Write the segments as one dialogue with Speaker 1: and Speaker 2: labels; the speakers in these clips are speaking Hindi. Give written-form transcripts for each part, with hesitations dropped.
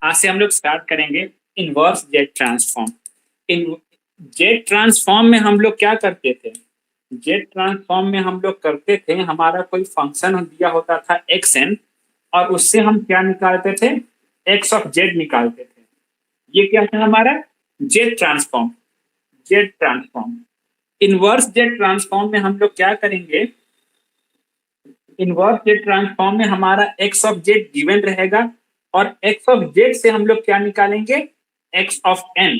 Speaker 1: आज से हम लोग स्टार्ट करेंगे इनवर्स जेड ट्रांसफॉर्म। इन जेड ट्रांसफॉर्म में हम लोग क्या करते थे? जेड ट्रांसफॉर्म में हम लोग करते थे, हमारा कोई फंक्शन दिया होता था एक्स एन, और उससे हम क्या निकालते थे? एक्स ऑफ जेड निकालते थे। ये क्या था हमारा? Z transform. Z transform. Inverse Z transform में हम लोग क्या करेंगे? इनवर्स जेड ट्रांसफॉर्म में हमारा एक्स ऑफ जेड गिवन रहेगा, और एक्स ऑफ जेड से हम लोग क्या निकालेंगे? X of n.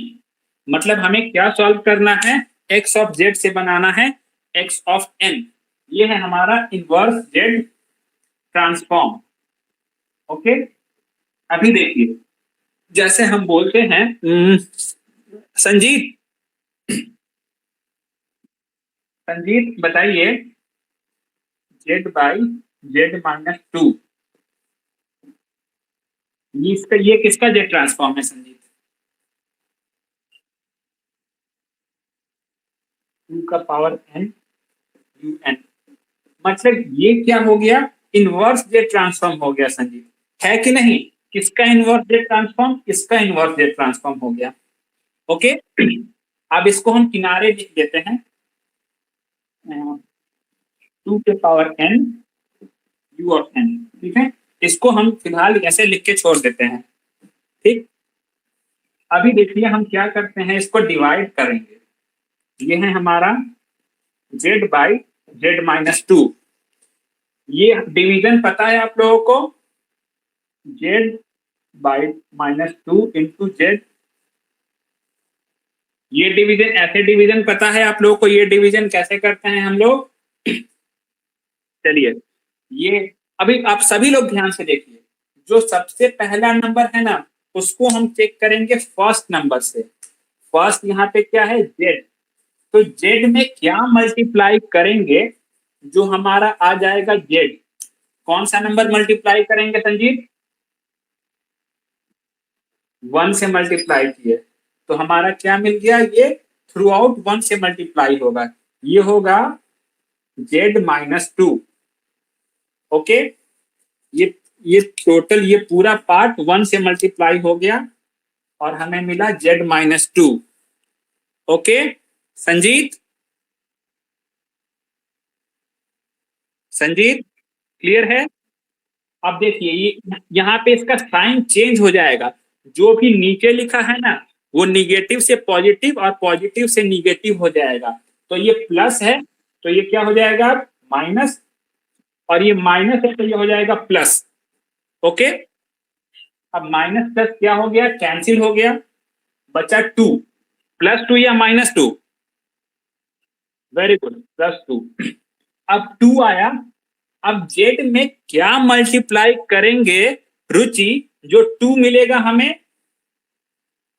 Speaker 1: मतलब हमें क्या सॉल्व करना है? एक्स ऑफ जेड से बनाना है एक्स ऑफ एन। ये है हमारा इनवर्स जेड ट्रांसफॉर्म। ओके, अभी देखिए, जैसे हम बोलते हैं संजीत, संजीत बताइए, Z by Z minus two, ये किसका जेड ट्रांसफॉर्म है संजीत? टू का पावर एन यू एन। मतलब ये क्या हो गया? इनवर्स जेड ट्रांसफॉर्म हो गया संजीत, है कि नहीं? किसका इनवर्स जेड ट्रांसफॉर्म? इसका इनवर्स जेड ट्रांसफॉर्म हो गया। ओके, अब इसको हम किनारे लिख देते हैं, टू के power n u of n. ठीक है, इसको हम फिलहाल ऐसे लिख के छोड़ देते हैं। ठीक, अभी देखिए हम क्या करते हैं, इसको डिवाइड करेंगे। ये है हमारा Z by Z minus two. ये डिवीजन पता है आप लोगों को? Z by minus two into Z. ये डिवीजन, ऐसे डिवीजन पता है आप लोगों को? ये डिवीजन कैसे करते हैं हम लोग? चलिए, ये अभी आप सभी लोग ध्यान से देखिए, जो सबसे पहला नंबर है ना, उसको हम चेक करेंगे फर्स्ट नंबर से। फर्स्ट यहाँ पे क्या है? जेड। तो जेड में क्या मल्टीप्लाई करेंगे जो हमारा आ जाएगा जेड? कौन सा नंबर मल्टीप्लाई करेंगे संजीत? वन से मल्टीप्लाई किए तो हमारा क्या मिल गया? ये थ्रू आउट वन से मल्टीप्लाई होगा, ये होगा जेड माइनस टू। ओके, ये ये टोटल, ये पूरा पार्ट वन से मल्टीप्लाई हो गया और हमें मिला Z minus two. Okay Sanjeet, Sanjeet clear है? अब देखिए, ये यहाँ पे इसका साइन चेंज हो जाएगा। जो भी नीचे लिखा है ना, वो निगेटिव से पॉजिटिव और पॉजिटिव से निगेटिव हो जाएगा। तो ये प्लस है तो ये क्या हो जाएगा? माइनस, और ये माइनस है तो ये हो जाएगा प्लस। ओके, अब माइनस प्लस क्या हो गया? कैंसिल हो गया, बचा टू। प्लस टू या minus two? Very good, plus two. अब टू आया, अब जेड में क्या मल्टीप्लाई करेंगे रुचि, जो टू मिलेगा हमें?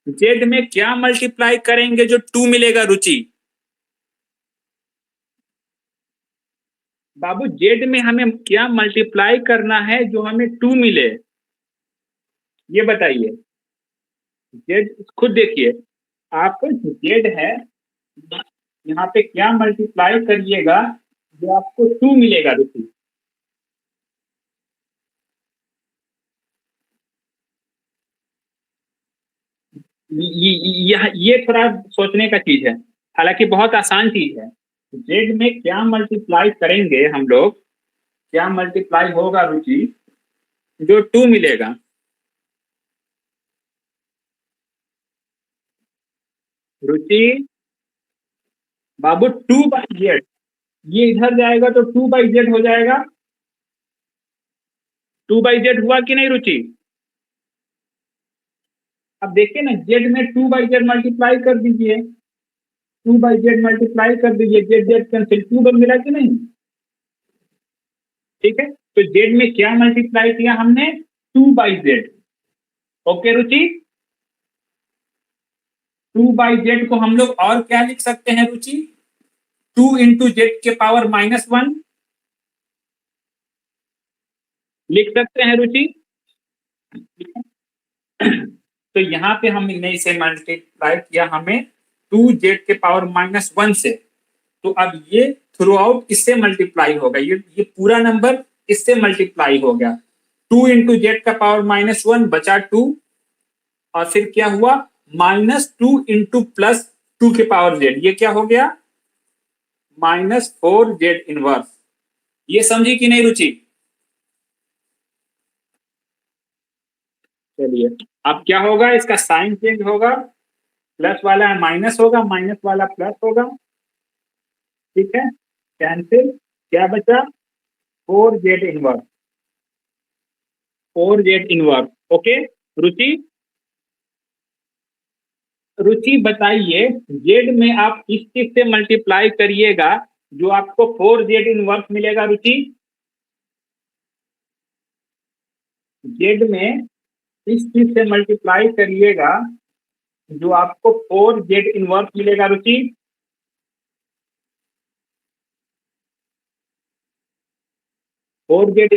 Speaker 1: जेड में क्या मल्टीप्लाई करेंगे जो टू मिलेगा रुचि? बाबू, जेड में हमें क्या मल्टीप्लाई करना है जो हमें टू मिले? ये बताइए। जेड खुद देखिए, आप जेड है, यहाँ पे क्या मल्टीप्लाई करिएगा जो आपको टू मिलेगा रुचि? ये थोड़ा सोचने का चीज है, हालांकि बहुत आसान चीज है। जेड में क्या मल्टीप्लाई करेंगे हम लोग, क्या मल्टीप्लाई होगा रुचि जो टू मिलेगा? रुचि, बाबू टू बाई जेड, ये इधर जाएगा तो टू बाई जेड हो जाएगा। टू बाई जेड हुआ कि नहीं रुचि? अब देखिए ना, जेड में टू बाई जेड मल्टीप्लाई कर दीजिए, टू बाई जेड मल्टीप्लाई कर दीजिए, Z Z cancel, two by मिला कि नहीं? ठीक है, तो जेड में क्या मल्टीप्लाई किया हमने? Two by Z. Okay Ruchi, two by Z को हम लोग और क्या लिख सकते हैं रुचि? टू इंटू जेड के पावर माइनस वन लिख सकते हैं रुचि। तो यहाँ पे हमने इसे मल्टीप्लाई किया हमें टू जेड के पावर माइनस वन से। तो अब ये थ्रू आउट इससे मल्टीप्लाई होगा, ये पूरा नंबर इससे मल्टीप्लाई हो गया। 2 इंटू जेड का पावर -1 बचा 2, और फिर क्या हुआ -2 इंटू +2 के पावर जेड, ये क्या हो गया -4 जेड इनवर्स। ये समझी कि नहीं रुचि? चलिए अब क्या होगा, इसका साइन चेंज होगा, प्लस वाला माइनस होगा, माइनस वाला प्लस होगा, ठीक है, कैंसिल, क्या बचा 4 z inverse, 4 z inverse. Okay Ruchi, Ruchi बताइए, जेड में आप इस चीज से मल्टीप्लाई करिएगा जो आपको 4 जेड इनवर्स मिलेगा। रुचि जेड में इस चीज से मल्टीप्लाई करिएगा जो आपको 4 जेड इनवर्स मिलेगा। रुचि 4 जेड,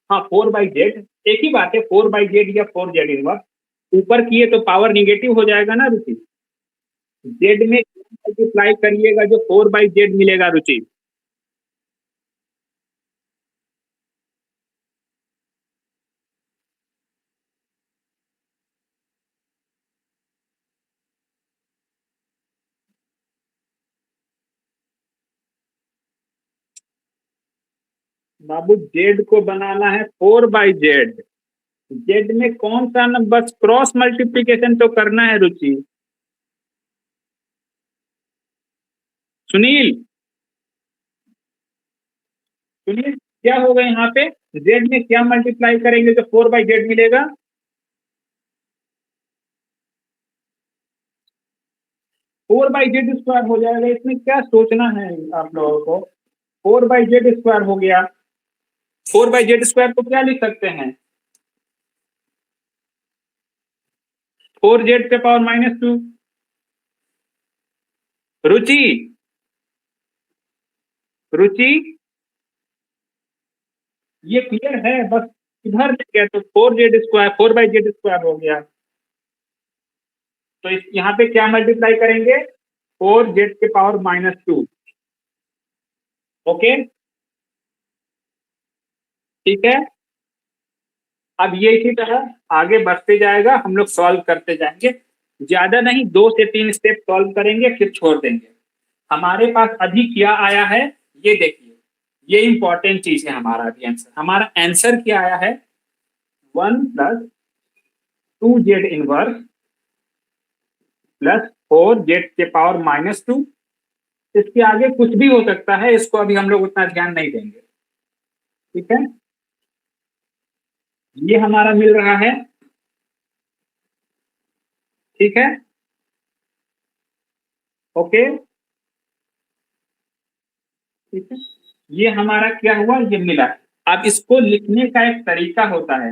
Speaker 1: हाँ 4/z, एक ही बात है, 4/z या 4 जेड इनवर्स। ऊपर किए तो पावर निगेटिव हो जाएगा ना रुचि। जेड में मल्टीप्लाई करिएगा जो 4/z मिलेगा। रुचि बाबू जेड को बनाना है 4/z, जेड में कौन सा नंबर, बस क्रॉस मल्टीप्लीकेशन तो करना है। रुचि सुनील, सुनील क्या होगा यहाँ पे, जेड में क्या मल्टीप्लाई करेंगे तो 4/z मिलेगा। 4/z² हो जाएगा, इसमें क्या सोचना है आप लोगों को। 4/z² हो गया, 4/z² को क्या लिख सकते हैं, 4z के पावर -2। रुचि, रुचि ये क्लियर है, बस इधर ले गया तो 4z², 4/z² हो गया। तो इस यहाँ पे क्या मल्टीप्लाई करेंगे, 4z के पावर -2। ओके ठीक है, अब ये इसी तरह आगे बढ़ते जाएगा, हम लोग सॉल्व करते जाएंगे, ज्यादा नहीं 2 से 3 स्टेप सॉल्व करेंगे फिर छोड़ देंगे। हमारे पास अभी क्या आया है ये देखिए, ये इंपॉर्टेंट चीज है। हमारा अभी आंसर, हमारा आंसर क्या आया है, 1 + 2z इनवर्स +4z के पावर -2। इसके आगे कुछ भी हो सकता है, इसको अभी हम लोग उतना ध्यान नहीं देंगे, ठीक है। ये हमारा मिल रहा है, ठीक है, ओके, ठीक है, ये हमारा क्या हुआ, ये मिला। अब इसको लिखने का एक तरीका होता है,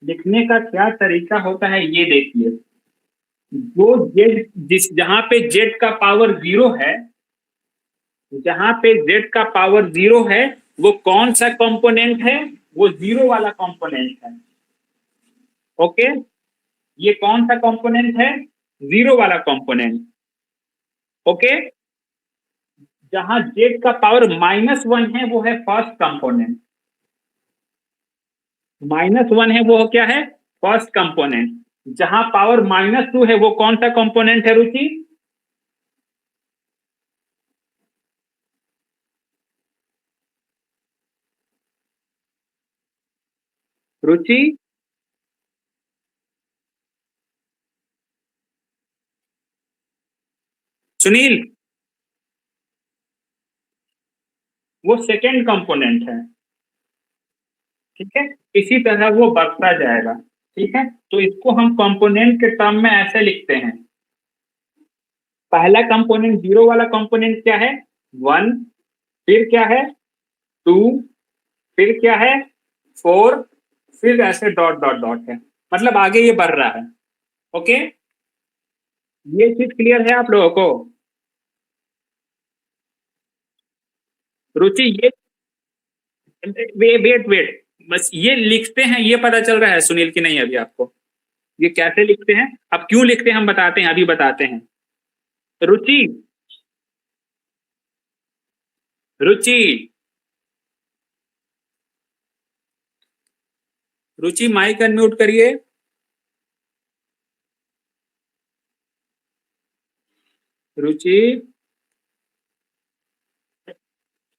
Speaker 1: लिखने का क्या तरीका होता है ये देखिए। जो जेड, जहां पे जेड का पावर 0 है, जहां पे जेड का पावर 0 है, वो कौन सा कंपोनेंट है, वो 0 वाला कंपोनेंट है। ओके, ये कौन सा कंपोनेंट है, 0 वाला कंपोनेंट। ओके, जहां जेड का पावर -1 है वो है फर्स्ट कंपोनेंट, -1 है वो क्या है, फर्स्ट कंपोनेंट। जहां पावर -2 है वो कौन सा कंपोनेंट है। रुचि रुचि सुनील, वो सेकेंड कंपोनेंट है, ठीक है। इसी तरह वो बढ़ता जाएगा, ठीक है। तो इसको हम कंपोनेंट के टर्म में ऐसे लिखते हैं, पहला कंपोनेंट 0 वाला कंपोनेंट क्या है, 1, फिर क्या है 2, फिर क्या है 4, फिर ऐसे डॉट डॉट डॉट है, मतलब आगे ये बढ़ रहा है। ओके, ये चीज क्लियर है आप लोगों को। रुचि ये वेट वेट, बस ये लिखते हैं, ये पता चल रहा है सुनील की नहीं अभी आपको, ये कैसे लिखते हैं, अब क्यों लिखते हैं हम बताते हैं, अभी बताते हैं। रुचि रुचि, रुचि माइक अनम्यूट करिए। रुचि,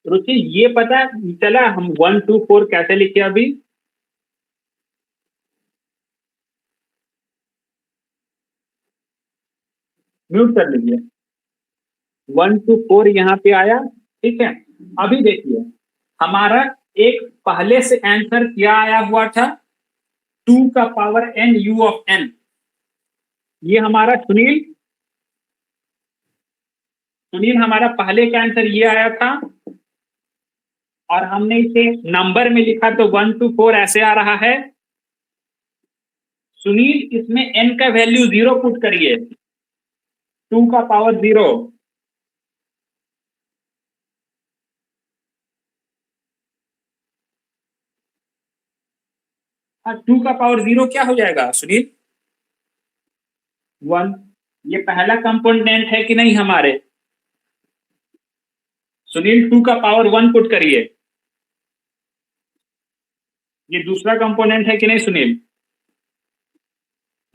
Speaker 1: रुचि ये पता चला हम 1 2 4 कैसे लिखे अभी? म्यूट कर लीजिए। 1 2 4 यहाँ पे आया, ठीक है। अभी देखिए हमारा एक पहले से आंसर क्या आया हुआ था, 2 का power n u of n। ये हमारा सुनील, सुनील हमारा पहले का आंसर ये आया था, और हमने इसे नंबर में लिखा तो 1 2 4 ऐसे आ रहा है। सुनील इसमें n का वैल्यू 0 पुट करिए, 2 का पावर 0। हाँ, 2 का पावर 0 क्या हो जाएगा सुनील? 1। ये पहला कंपोनेंट है कि नहीं हमारे? सुनील 2 का पावर 1 पुट करिए। ये दूसरा कंपोनेंट है कि नहीं सुनील?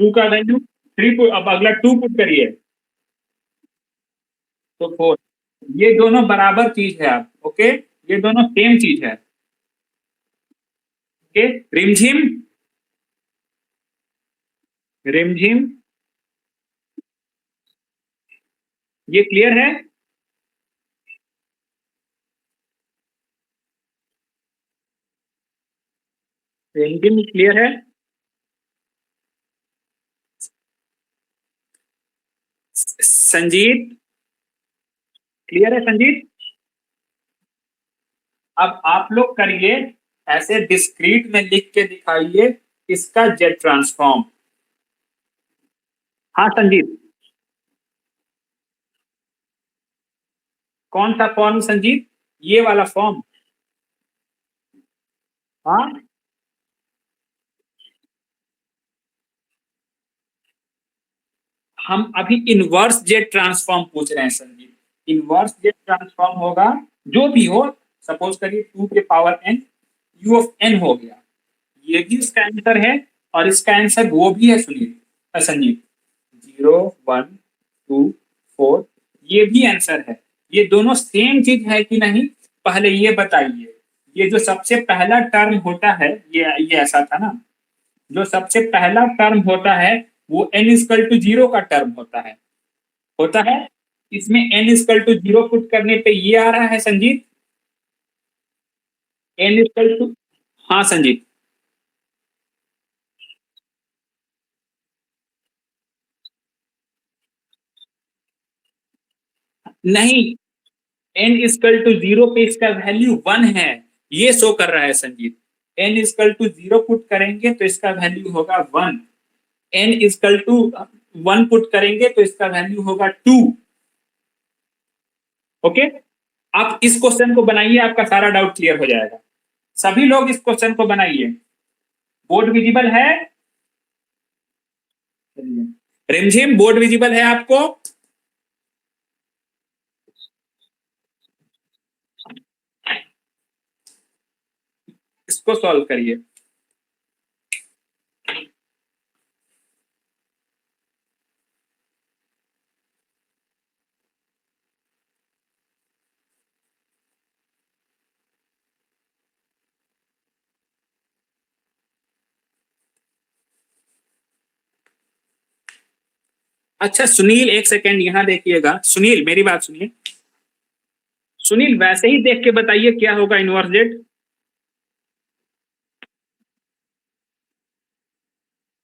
Speaker 1: 2 का वैल्यू 3, अब अगला 2 पुट करिए तो 4। ये दोनों बराबर चीज है आप, ओके, ये दोनों सेम चीज है, ओके। रिमझिम, रिमझिम, ये क्लियर है? रिमझिम क्लियर है? संजीत, क्लियर है संजीत? अब आप लोग करिए, ऐसे डिस्क्रीट में लिख के दिखाइए इसका जेड ट्रांसफॉर्म। हाँ संजीत, कौन सा फॉर्म संजीत? ये वाला फॉर्म? हाँ, हम अभी इनवर्स जेड ट्रांसफॉर्म पूछ रहे हैं संजीत। इनवर्स जेड ट्रांसफॉर्म होगा जो भी हो, सपोज करिए 2 के power n u of n हो गया, ये भी इसका आंसर है, और इसका आंसर वो भी है सुनील, संजीत। 0 1 2 4 ये भी आंसर है। ये दोनों सेम चीज है कि नहीं, पहले ये बताइए। ये जो सबसे पहला टर्म होता है, ये ऐसा था ना, जो सबसे पहला टर्म होता है वो n=0 का टर्म होता है, होता है। इसमें n=0 पुट करने पे ये आ रहा है संजीत, n=, हाँ संजीत। नहीं, n=0 पे इसका वैल्यू 1 है, ये शो कर रहा है संजीत। n=0 पुट करेंगे तो इसका वैल्यू होगा 1, n=1 पुट करेंगे तो इसका वैल्यू होगा 2, ओके। आप इस क्वेश्चन को बनाइए, आपका सारा डाउट क्लियर हो जाएगा। सभी लोग इस क्वेश्चन को बनाइए। बोर्ड विजिबल है? रिमझिम बोर्ड विजिबल है आपको? इसको सॉल्व करिए। अच्छा सुनील, एक सेकेंड यहाँ देखिएगा। सुनील मेरी बात सुनिए। सुनील वैसे ही देख के बताइए क्या होगा इनवर्स जेड।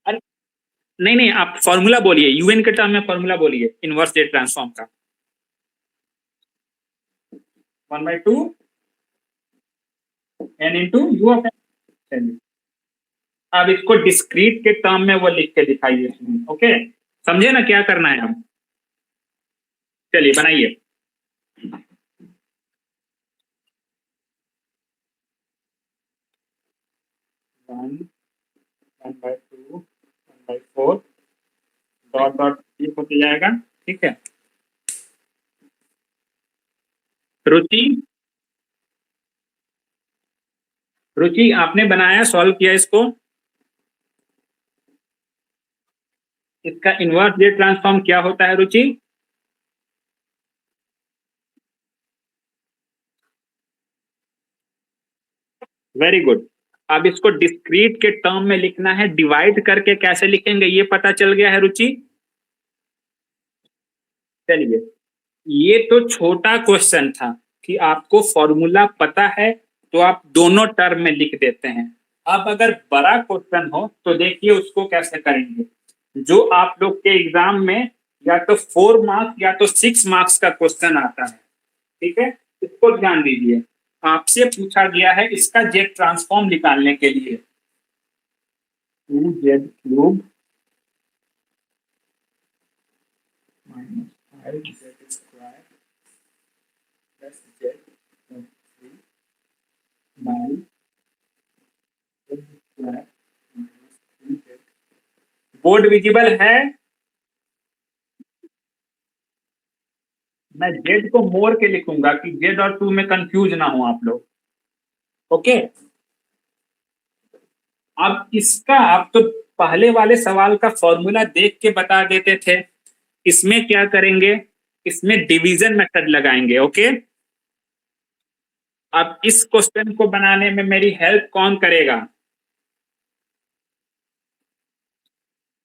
Speaker 1: अरे नहीं नहीं, आप फॉर्मूला बोलिए, यूएन के टर्म में फॉर्मूला बोलिए इनवर्स जेड ट्रांसफॉर्म का। 1/2 n into u of n. अब इसको डिस्क्रीट के टर्म में वो लिख के दिखाइए, ओके। समझे ना क्या करना है हम? चलिए बनाइए। 1/2 1/4 डॉट डॉट ये होते जाएगा, ठीक है। रुचि, रुचि आपने बनाया, सॉल्व किया इसको? इसका इनवर्स जेड ट्रांसफॉर्म क्या होता है रुचि? Very good. अब इसको डिस्क्रीट के टर्म में लिखना है, डिवाइड करके कैसे लिखेंगे ये पता चल गया है रुचि? चलिए, ये तो छोटा क्वेश्चन था कि आपको फॉर्मूला पता है तो आप दोनों टर्म में लिख देते हैं। अब अगर बड़ा क्वेश्चन हो तो देखिए उसको कैसे करेंगे। जो आप लोग के एग्जाम में या तो 4 मार्क्स या तो 6 मार्क्स का क्वेश्चन आता है, ठीक है, इसको ध्यान दीजिए। आपसे पूछा गया है इसका जेड ट्रांसफॉर्म निकालने के लिए, 2z³ minus 5z² plus Z by board visible है? मैं जेड को मोड़ के लिखूंगा कि जेड और 2 में कंफ्यूज ना हो आप लोग। ओके, अब इसका आप तो पहले वाले सवाल का फॉर्मूला देख के बता देते थे, इसमें क्या करेंगे, इसमें डिवीजन मेथड लगाएंगे। ओके, अब इस क्वेश्चन को बनाने में मेरी हेल्प कौन करेगा?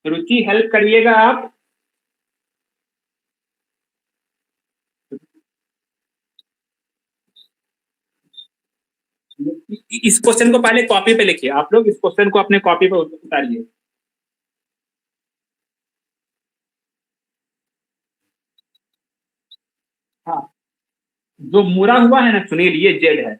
Speaker 1: रुचि हेल्प करिएगा आप। इस क्वेश्चन को पहले कॉपी पे लिखिए, आप लोग इस क्वेश्चन को अपने कॉपी पे उतारिए। हाँ, जो मुड़ा हुआ है ना सुनील, ये जेड है।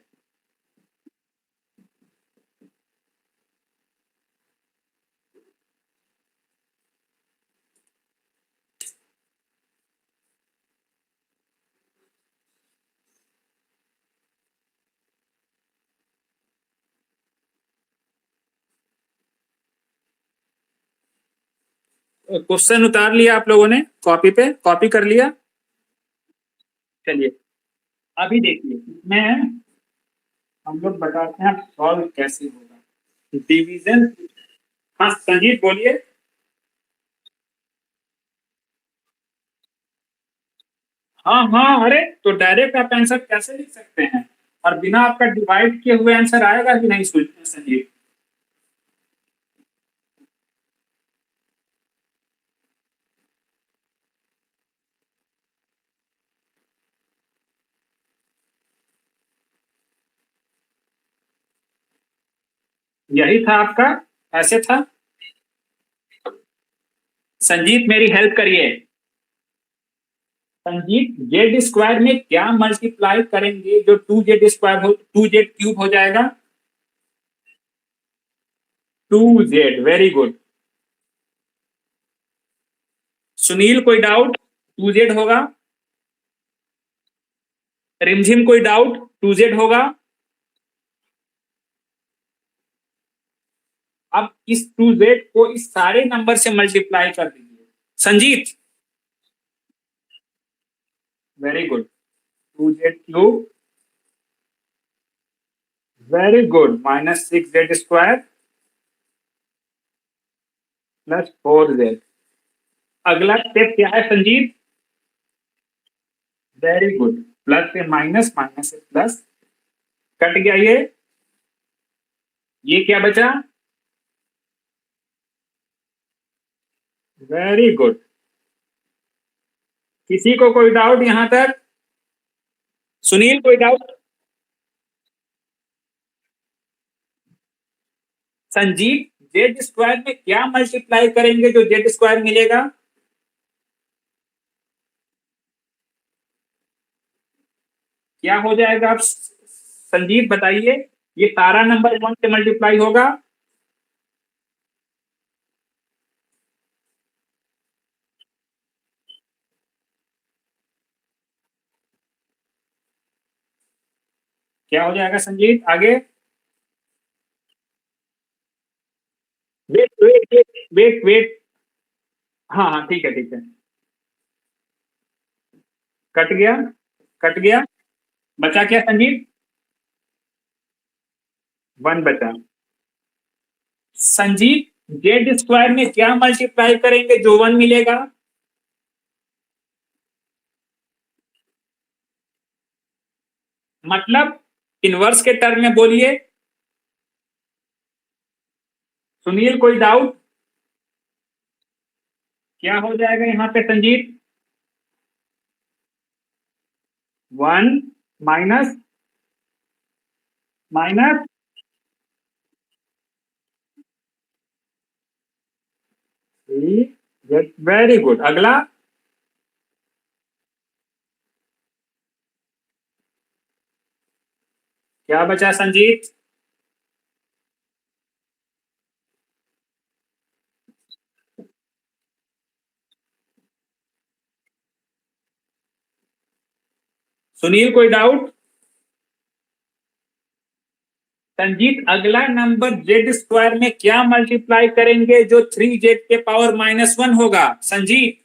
Speaker 1: क्वेश्चन उतार लिया आप लोगों ने कॉपी पे, कॉपी कर लिया? चलिए, अभी देखिए इसमें हम लोग बताते हैं सॉल्व कैसे होगा डिवीजन। हाँ संजीत बोलिए। हाँ हाँ, अरे तो डायरेक्ट आप आंसर कैसे लिख सकते हैं, और बिना आपका डिवाइड किए हुए आंसर आएगा कि नहीं संजीत? यही था आपका, ऐसे था। संजीत मेरी हेल्प करिए। संजीत जेड स्क्वायर में क्या मल्टीप्लाई करेंगे जो 2z² हो, 2z³ हो जाएगा? 2z, very good. सुनील कोई डाउट? 2z होगा। रिमझिम कोई डाउट? 2z होगा। अब इस 2z को इस सारे नंबर से मल्टीप्लाई कर दीजिए Sanjeet. Very good, 2z³ very good -6z² plus 4z। अगला स्टेप क्या है संजीत? वेरी गुड, प्लस से माइनस, माइनस से प्लस, कट गया ये क्या बचा? Very good. किसी को कोई डाउट यहां तक? सुनील कोई डाउट? संजीत z² में क्या मल्टीप्लाई करेंगे जो z² मिलेगा? क्या हो जाएगा आप संजीत बताइए? ये सारा नंबर 1 से मल्टीप्लाई होगा। क्या हो जाएगा संजीत आगे? Wait wait wait wait wait, हाँ हाँ ठीक है ठीक है। कट गया, कट गया। बचा क्या संजीत? 1 बचा। संजीव जेड स्क्वायर में क्या मल्टीप्लाई करेंगे जो 1 मिलेगा? मतलब इनवर्स के टर्म में बोलिए। सुनील कोई डाउट? क्या हो जाएगा यहाँ पे Sanjeev? 1 minus minus. Very good. अगला क्या बचा संजीत? सुनील कोई डाउट? संजीत अगला नंबर जेड स्क्वायर में क्या मल्टीप्लाई करेंगे जो 3z के पावर -1 होगा संजीत?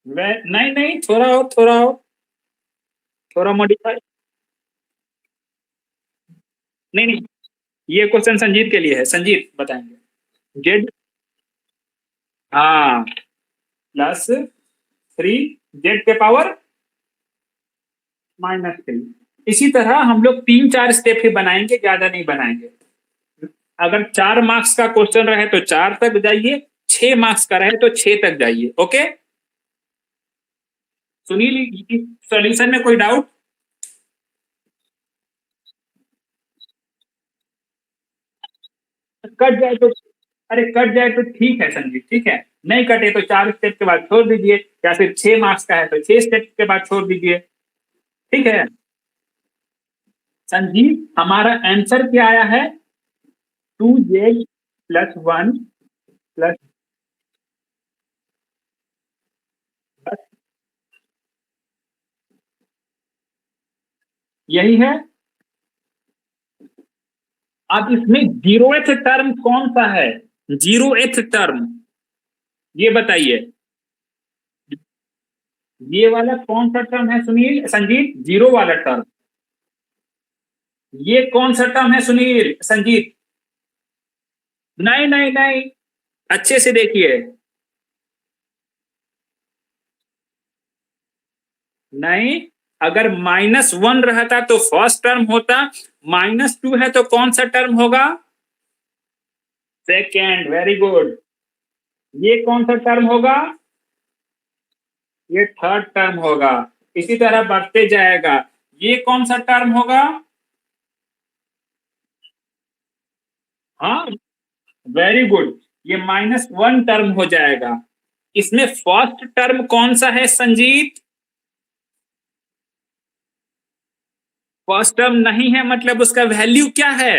Speaker 1: नहीं नहीं, थोड़ा और थोड़ा मॉडिफाई। नहीं नहीं, ये क्वेश्चन संजीत के लिए है, संजीत बताएंगे। जेड, हाँ, +3 z के पावर -3। इसी तरह हम लोग 3-4 स्टेप ही बनाएंगे, ज्यादा नहीं बनाएंगे। अगर 4 मार्क्स का क्वेश्चन रहे तो 4 तक जाइए, 6 मार्क्स का रहे तो 6 तक जाइए। ओके सुनील, सॉल्यूशन में कोई डाउट? कट जाए तो, अरे कट जाए तो ठीक है संजीव, ठीक है। नहीं कटे तो 4 स्टेप के बाद छोड़ दीजिए, या फिर 6 मार्क्स का है तो 6 स्टेप के बाद छोड़ दीजिए। ठीक है संजीव, हमारा आंसर क्या आया है? 2z+1 प्लस, यही है। अब इसमें जीरोथ टर्म कौन सा है? जीरोथ टर्म ये बताइए। ये वाला कौन सा टर्म है सुनील, संजीत? जीरो वाला टर्म। ये कौन सा टर्म है सुनील, संजीत? नहीं नहीं नहीं, अच्छे से देखिए। नहीं, अगर -1 रहता तो फर्स्ट टर्म होता, -2 है तो कौन सा टर्म होगा? सेकेंड। Very good. ये कौन सा टर्म होगा? ये थर्ड टर्म होगा। इसी तरह बढ़ते जाएगा। ये कौन सा टर्म होगा? हाँ, वेरी गुड। ये -1 टर्म हो जाएगा। इसमें फर्स्ट टर्म कौन सा है संजीत? फर्स्ट टर्म नहीं है, मतलब उसका वैल्यू क्या है?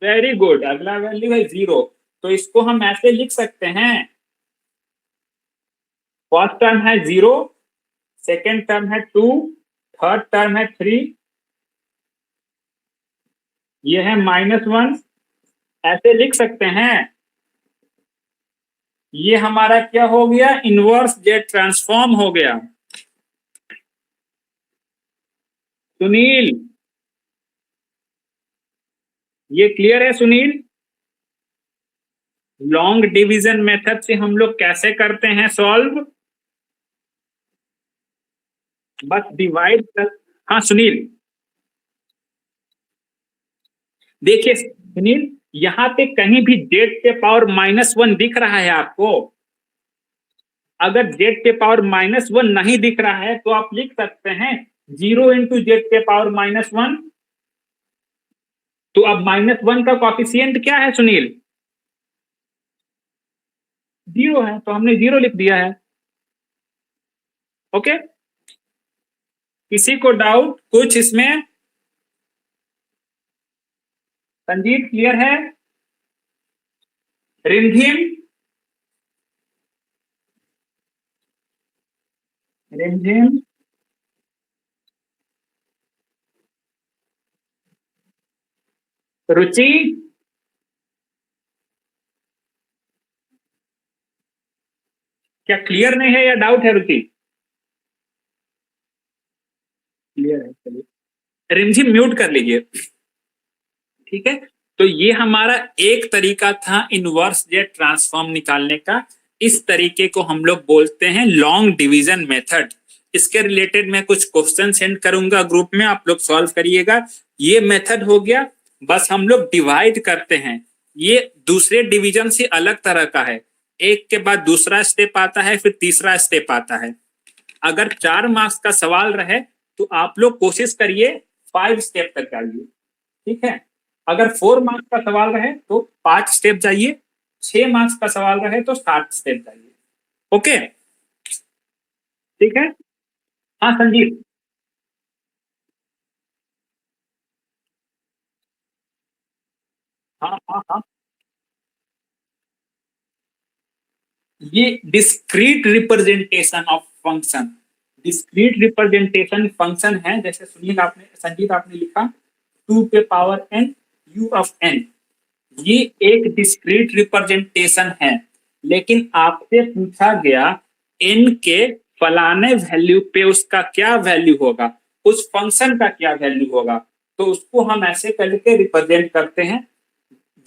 Speaker 1: वेरी गुड, अगला वैल्यू है 0। तो इसको हम ऐसे लिख सकते हैं, फर्स्ट टर्म है 0, सेकेंड टर्म है 2, थर्ड टर्म है 3, ये है -1। ऐसे लिख सकते हैं। ये हमारा क्या हो गया? इनवर्स जेड ट्रांसफॉर्म हो गया। सुनील, ये क्लियर है सुनील? लॉन्ग डिवीजन मेथड से हम लोग कैसे करते हैं सॉल्व? बस डिवाइड कर। हाँ सुनील, देखिए सुनील, यहाँ पे कहीं भी जेड के पावर -1 दिख रहा है आपको? अगर जेड के पावर -1 नहीं दिख रहा है तो आप लिख सकते हैं 0 × जेड के पावर -1। तो अब -1 का कॉफिशिएंट क्या है सुनील? 0 है, तो हमने 0 लिख दिया है। ओके, किसी को डाउट कुछ इसमें? संजीत क्लियर है? रिमझिम, रिमझिम, रुचि, क्या क्लियर नहीं है या डाउट है रुचि? क्लियर है, चलिए रिमझिम म्यूट कर लीजिए। ठीक है, तो ये हमारा एक तरीका था इनवर्स जेड ट्रांसफॉर्म निकालने का। इस तरीके को हम लोग बोलते हैं लॉन्ग डिवीजन मेथड। इसके रिलेटेड मैं कुछ क्वेश्चन सेंड करूंगा ग्रुप में, आप लोग सॉल्व करिएगा। ये मेथड हो गया, बस हम लोग डिवाइड करते हैं। ये दूसरे डिवीजन से अलग तरह का है, एक के बाद दूसरा स्टेप आता है, फिर तीसरा स्टेप आता है। अगर 4 मार्क्स का सवाल रहे तो आप लोग कोशिश करिए 5 स्टेप तक जाइए। ठीक है, अगर 4 मार्क्स का सवाल रहे तो 5 स्टेप जाइए, 6 मार्क्स का सवाल रहे तो 7 स्टेप जाइए। ओके, ठीक है। हाँ संजीव। हाँ हाँ हाँ, ये discrete representation of function, discrete representation function है। जैसे सुनील आपने, संजीत आपने लिखा 2 पे power n u of n, ये एक डिस्क्रीट रिप्रेजेंटेशन है। लेकिन आपसे पूछा गया n के फलाने वैल्यू पे उसका क्या वैल्यू होगा, उस फंक्शन का क्या वैल्यू होगा, तो उसको हम ऐसे करके रिप्रेजेंट करते हैं।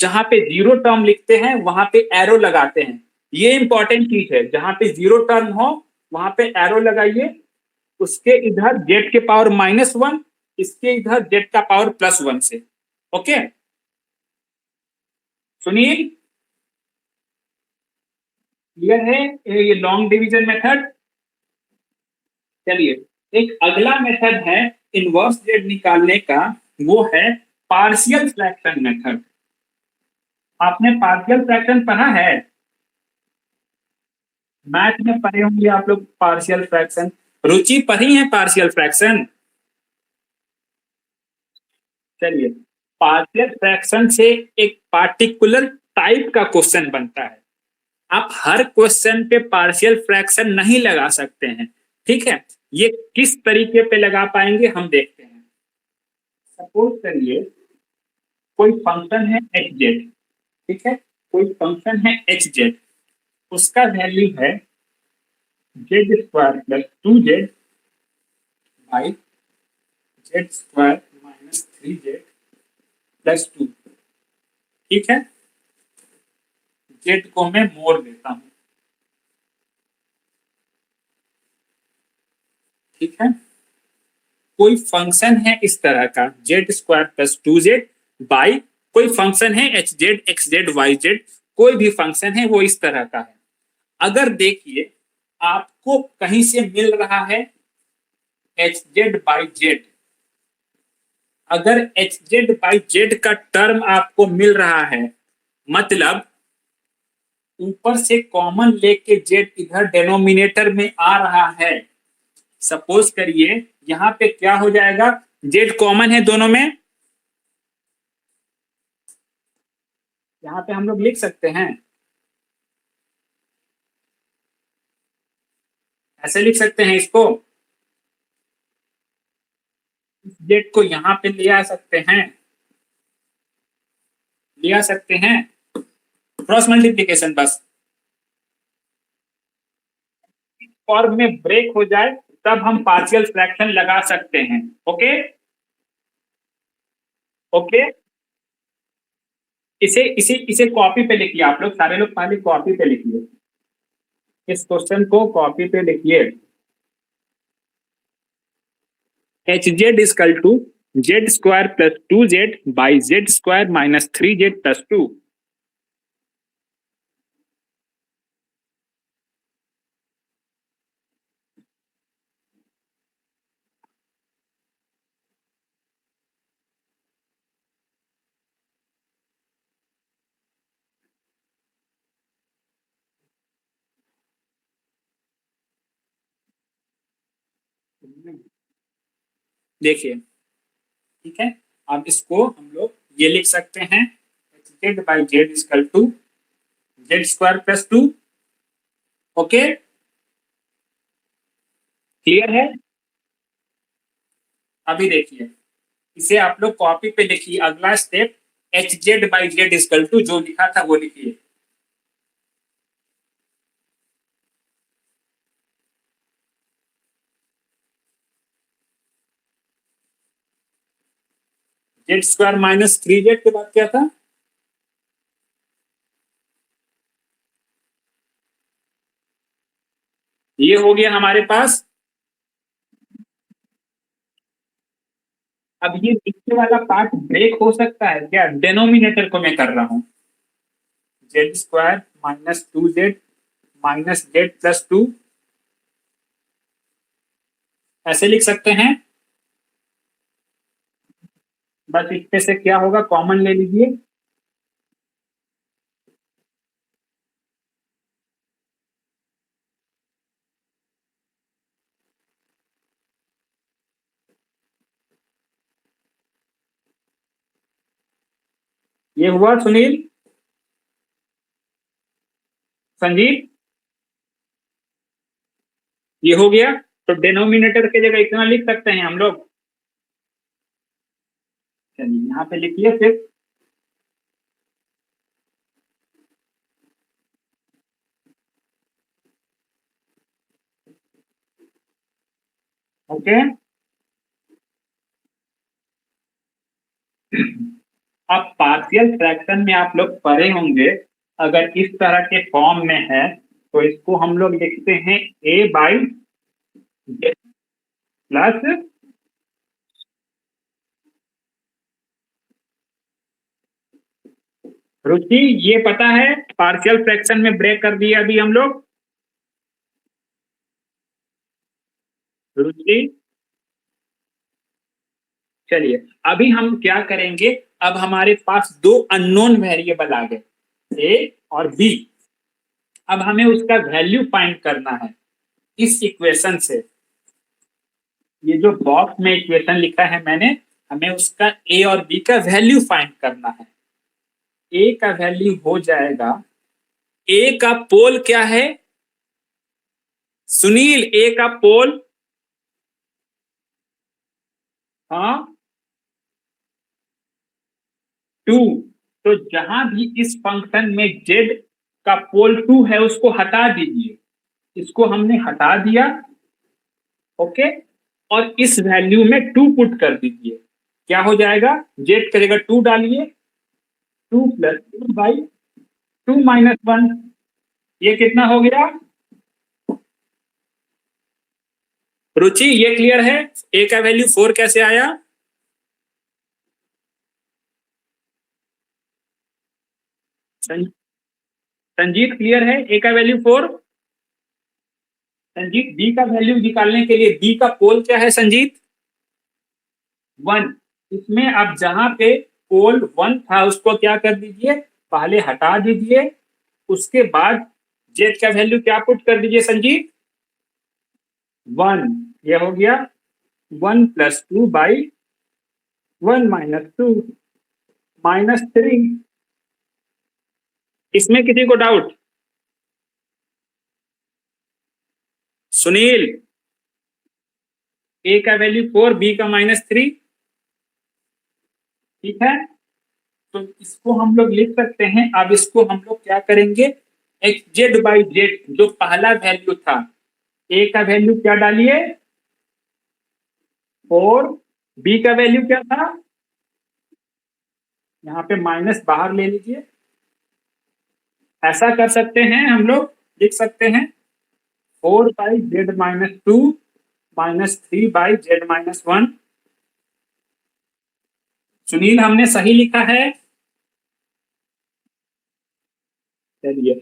Speaker 1: जहां पे जीरो टर्म लिखते हैं वहां पे एरो लगाते हैं। ये इंपॉर्टेंट चीज है, जहां पे जीरो टर्म हो वहां पे एरो लगाइए। उसके इधर जेड के पावर -1, इसके इधर जेड का पावर +1 से। ओके सुनील, क्लियर है ये लॉन्ग डिवीजन मेथड। चलिए, एक अगला मेथड है इनवर्स जेड निकालने का, वो है पार्शियल फ्रैक्शन मेथड। आपने पार्शियल फ्रैक्शन पढ़ा है, मैथ में पढ़े होंगे आप लोग पार्शियल फ्रैक्शन। रुचि पढ़ी है पार्शियल फ्रैक्शन। चलिए, पार्शियल फ्रैक्शन से एक पार्टिकुलर टाइप का क्वेश्चन बनता है। आप हर क्वेश्चन पे पार्शियल फ्रैक्शन नहीं लगा सकते हैं। ठीक है, ये किस तरीके पे लगा पाएंगे हम देखते हैं। सपोज करिए कोई फंक्शन है एच जेड। ठीक है, कोई फंक्शन है एच जेड, उसका वैल्यू है z² + 2z by z² - 3z + 2। ठीक है, जेड को मैं मोड़ देता हूं। ठीक है, कोई फंक्शन है इस तरह का z² + 2z बाई कोई फंक्शन है H Z X Z Y Z, कोई भी फंक्शन है वो इस तरह का है। अगर देखिए आपको कहीं से मिल रहा है hz/z, अगर hz/z का टर्म आपको मिल रहा है, मतलब ऊपर से कॉमन लेके z इधर डेनोमिनेटर में आ रहा है। सपोज करिए यहां पे क्या हो जाएगा, z कॉमन है दोनों में, यहां पे हम लोग लिख सकते हैं, ऐसे लिख सकते हैं इसको, जेड को यहां पे ले आ सकते हैं, ले आ सकते हैं क्रॉस मल्टीप्लीकेशन। बस फॉर्म में ब्रेक हो जाए तब हम पार्शियल फ्रैक्शन लगा सकते हैं। ओके ओके, इसे इसे इसे कॉपी पे लिखिए, आप लोग सारे लोग पहले कॉपी पे लिखिए, इस क्वेश्चन को कॉपी पे लिखिए। hz = z² + 2z by z² - 3z + 2। देखिए, ठीक है, अब इसको हम लोग ये लिख सकते हैं hz/z = z² + 2। ओके, क्लियर है। अभी देखिए, इसे आप लोग कॉपी पे लिखिए, अगला स्टेप hz/z जो लिखा था वो लिखिए। जेड स्क्वायर माइनस 3z के बाद क्या था? ये हो गया हमारे पास। अब ये नीचे वाला पार्ट ब्रेक हो सकता है क्या? डेनोमिनेटर को मैं कर रहा हूं, Z square minus 2z minus Z plus 2, ऐसे लिख सकते हैं। बस इसमें से क्या होगा, कॉमन ले लीजिए। ये हुआ सुनील, संजीव, ये हो गया। तो डिनोमिनेटर की जगह इतना लिख सकते हैं हम लोग। चलिए यहाँ पे लिखिए फिर। ओके, अब पार्शियल फ्रैक्शन में आप लोग पढ़े होंगे, अगर इस तरह के फॉर्म में है तो इसको हम लोग लिखते हैं a बाई प्लस, रुचि ये पता है पार्शियल फ्रैक्शन में ब्रेक कर दिया अभी हम लोग। रुचि, चलिए अभी हम क्या करेंगे, अब हमारे पास दो अननोन वेरिएबल आ गए, ए और बी। अब हमें उसका वैल्यू फाइंड करना है इस इक्वेशन से। ये जो बॉक्स में इक्वेशन लिखा है मैंने, हमें उसका ए और बी का वैल्यू फाइंड करना है। ए का वैल्यू हो जाएगा, ए का पोल क्या है सुनील? ए का पोल, हाँ 2। तो जहां भी इस फंक्शन में जेड का पोल 2 है उसको हटा दीजिए, इसको हमने हटा दिया। ओके, और इस वैल्यू में 2 पुट कर दीजिए, क्या हो जाएगा? जेड की जगह 2 डालिए, 2 प्लस 2 बाई 2 माइनस 1, ये कितना हो गया? रुचि ये क्लियर है? ए का वैल्यू 4 कैसे आया? संजीत क्लियर है ए का वैल्यू 4? संजीत बी का वैल्यू निकालने के लिए बी का पोल क्या है संजीत? 1। इसमें आप जहां पे पोल 1 था उसको क्या कर दीजिए, पहले हटा दीजिए, उसके बाद जेड का वैल्यू क्या पुट कर दीजिए संजीत? 1। ये हो गया 1 प्लस 2 बाई 1 माइनस 2 माइनस 3। इसमें किसी को डाउट? सुनील, ए का वैल्यू 4, बी का -3, ठीक है। तो इसको हम लोग लिख सकते हैं। अब इसको हम लोग क्या करेंगे, एक्स जेड बाई जेड जो पहला वैल्यू था, ए का वैल्यू क्या डालिए 4, बी का वैल्यू क्या था, यहाँ पे माइनस बाहर ले लीजिए। ऐसा कर सकते हैं हम लोग, लिख सकते हैं 4 by Z minus 2 minus 3 by Z minus 1। Sunil हमने सही लिखा है? चलिए,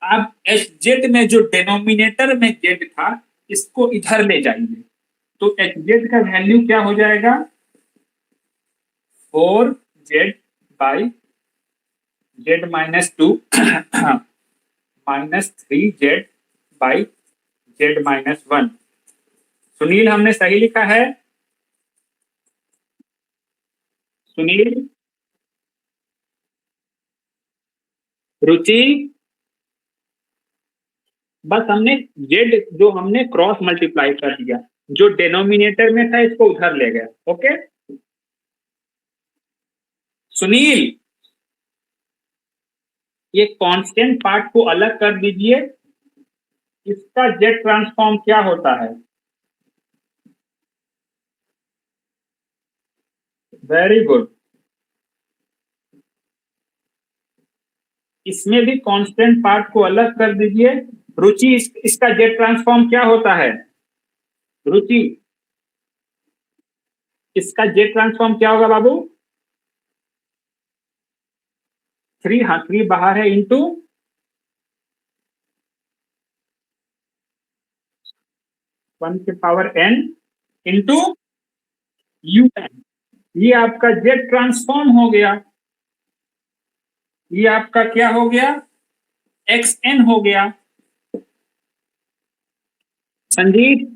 Speaker 1: अब एच जेड में जो डिनोमिनेटर में जेड था इसको इधर ले जाइए, तो एच जेड का वैल्यू क्या हो जाएगा? 4 Z by Z minus 2 minus 3 Z by Z minus 1। Sunil हमने सही लिखा है? सुनील, रुचि, बस हमने जेड जो हमने क्रॉस मल्टीप्लाई कर दिया, जो डिनोमिनेटर में था इसको उधर ले गया। ओके सुनील, ये कांस्टेंट पार्ट को अलग कर दीजिए, इसका जेड ट्रांसफॉर्म क्या होता है? Very good. इसमें भी कांस्टेंट पार्ट को अलग कर दीजिए। रुचि, इसका जेड ट्रांसफॉर्म क्या होता है? रुचि, इसका जेड ट्रांसफॉर्म क्या होगा बाबू? 3, हाँ 3 बाहर है, इंटू 1 के पावर n इंटू un। ये आपका जेड ट्रांसफॉर्म हो गया। ये आपका क्या हो गया? xn हो गया। संजीत,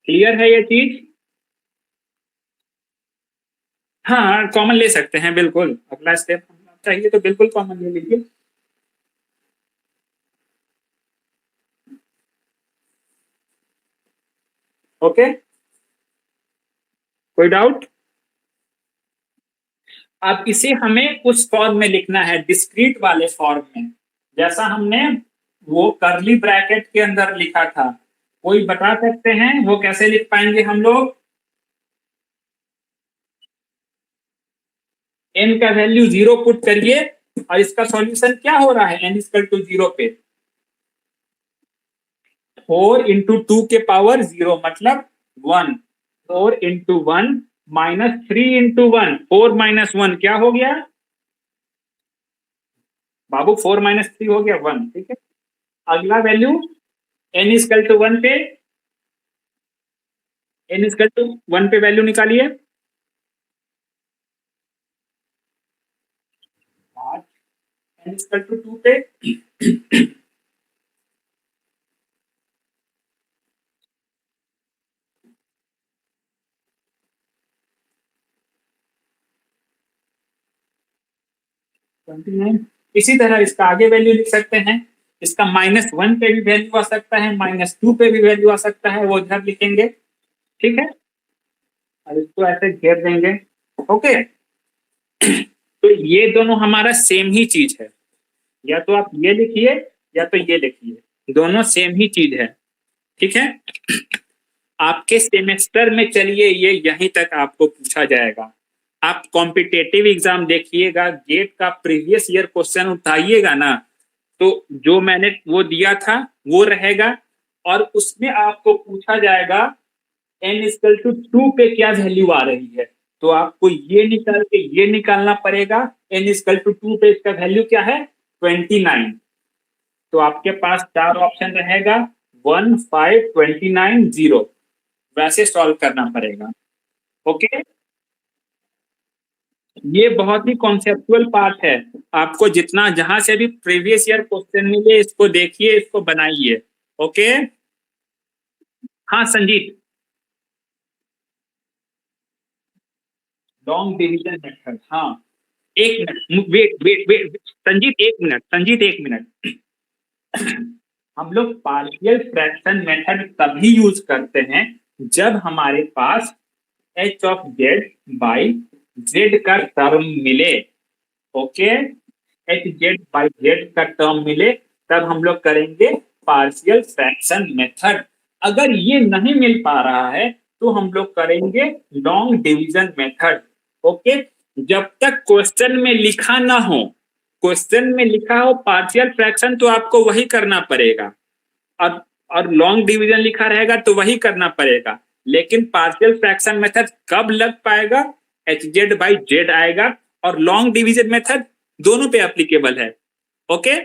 Speaker 1: क्लियर है ये चीज? हाँ, कॉमन ले सकते हैं बिल्कुल। अगला स्टेप चाहिए तो बिल्कुल कॉमन ले लीजिए। ओके, कोई डाउट? अब इसे हमें उस फॉर्म में लिखना है, डिस्क्रीट वाले फॉर्म में, जैसा हमने वो करली ब्रैकेट के अंदर लिखा था। कोई बता सकते हैं वो कैसे लिख पाएंगे हम लोग? n का वैल्यू 0 पुट करिए और इसका सॉल्यूशन क्या हो रहा है n इक्वल टू 0 पे? 4 इंटू 2 के पावर 0 मतलब 1। 4 इंटू 1 माइनस 3 इंटू 1, 4 माइनस 1 क्या हो गया बाबू? 4 माइनस 3 हो गया 1। ठीक है, अगला वैल्यू n इक्वल टू 1 पे, n इक्वल टू 1 पे वैल्यू निकालिए। 5, n इक्वल टू 2 पे इसी तरह इसका आगे वैल्यू लिख सकते हैं। इसका -1 पे भी वैल्यू आ सकता है, -2 पे भी वैल्यू आ सकता है, वो इधर लिखेंगे। ठीक है, और इसको ऐसे घेर देंगे। ओके, तो ये दोनों हमारा सेम ही चीज है। या तो आप ये लिखिए या तो ये लिखिए, दोनों सेम ही चीज है। ठीक है, आपके सेमेस्टर में चलिए ये यहीं तक आपको पूछा जाएगा। आप कॉम्पिटेटिव एग्जाम देखिएगा, गेट का प्रीवियस ईयर क्वेश्चन उठाइएगा ना, तो जो मैंने वो दिया था वो रहेगा, और उसमें आपको पूछा जाएगा n इक्वल टू 2 पे क्या वैल्यू आ रही है। तो आपको ये निकाल के ये निकालना पड़ेगा। n इक्वल टू 2 पे इसका वैल्यू क्या है? 29। तो आपके पास 4 ऑप्शन रहेगा, 1, 5, 29, 0। वैसे सॉल्व करना पड़ेगा। ओके, ये बहुत ही कॉन्सेप्चुअल पार्ट है। आपको जितना जहां से भी प्रीवियस ईयर क्वेश्चन मिले इसको देखिए, इसको बनाइए। ओके, हाँ संजीत, लॉन्ग डिवीजन मेथड, हाँ। एक minute, wait wait wait Sanjeet, एक मिनट संजीत, एक मिनट। हम लोग पार्शियल फ्रैक्शन मेथड तभी यूज करते हैं जब हमारे पास H of z by z का टर्म मिले। ओके, एच जेड बाई जेड का टर्म मिले तब हम लोग करेंगे पार्शियल फ्रैक्शन मेथड। अगर ये नहीं मिल पा रहा है तो हम लोग करेंगे लॉन्ग डिवीजन मेथड। ओके, जब तक क्वेश्चन में लिखा ना हो, क्वेश्चन में लिखा हो पार्शियल फ्रैक्शन तो आपको वही करना पड़ेगा, और लॉन्ग डिवीजन लिखा रहेगा तो वही करना पड़ेगा। लेकिन पार्शियल फ्रैक्शन मेथड कब लग पाएगा? एच जेड बाई जेड आएगा, और लॉन्ग डिवीजन मेथड दोनों पे एप्लीकेबल है। ओके,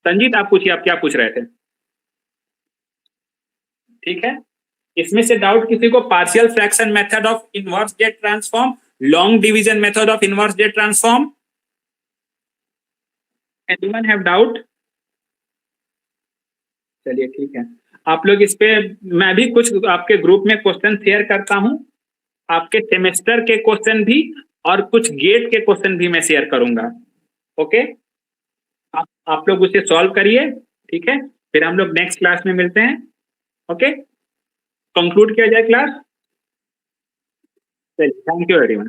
Speaker 1: संजीत आप पूछिए, आप क्या पूछ रहे थे? ठीक है, इसमें से डाउट किसी को? Partial fraction method of inverse Z transform, long division method of inverse Z transform, anyone have doubt? चलिए ठीक है, आप लोग इस पे, मैं भी कुछ आपके ग्रुप में क्वेश्चन शेयर करता हूं, आपके सेमेस्टर के क्वेश्चन भी और कुछ गेट के क्वेश्चन भी मैं शेयर करूंगा। ओके, आप लोग उसे सॉल्व करिए। ठीक है, फिर हम लोग नेक्स्ट क्लास में मिलते हैं। ओके, कंक्लूड किया जाए क्लास। चलिए, थैंक यू एवरीवन।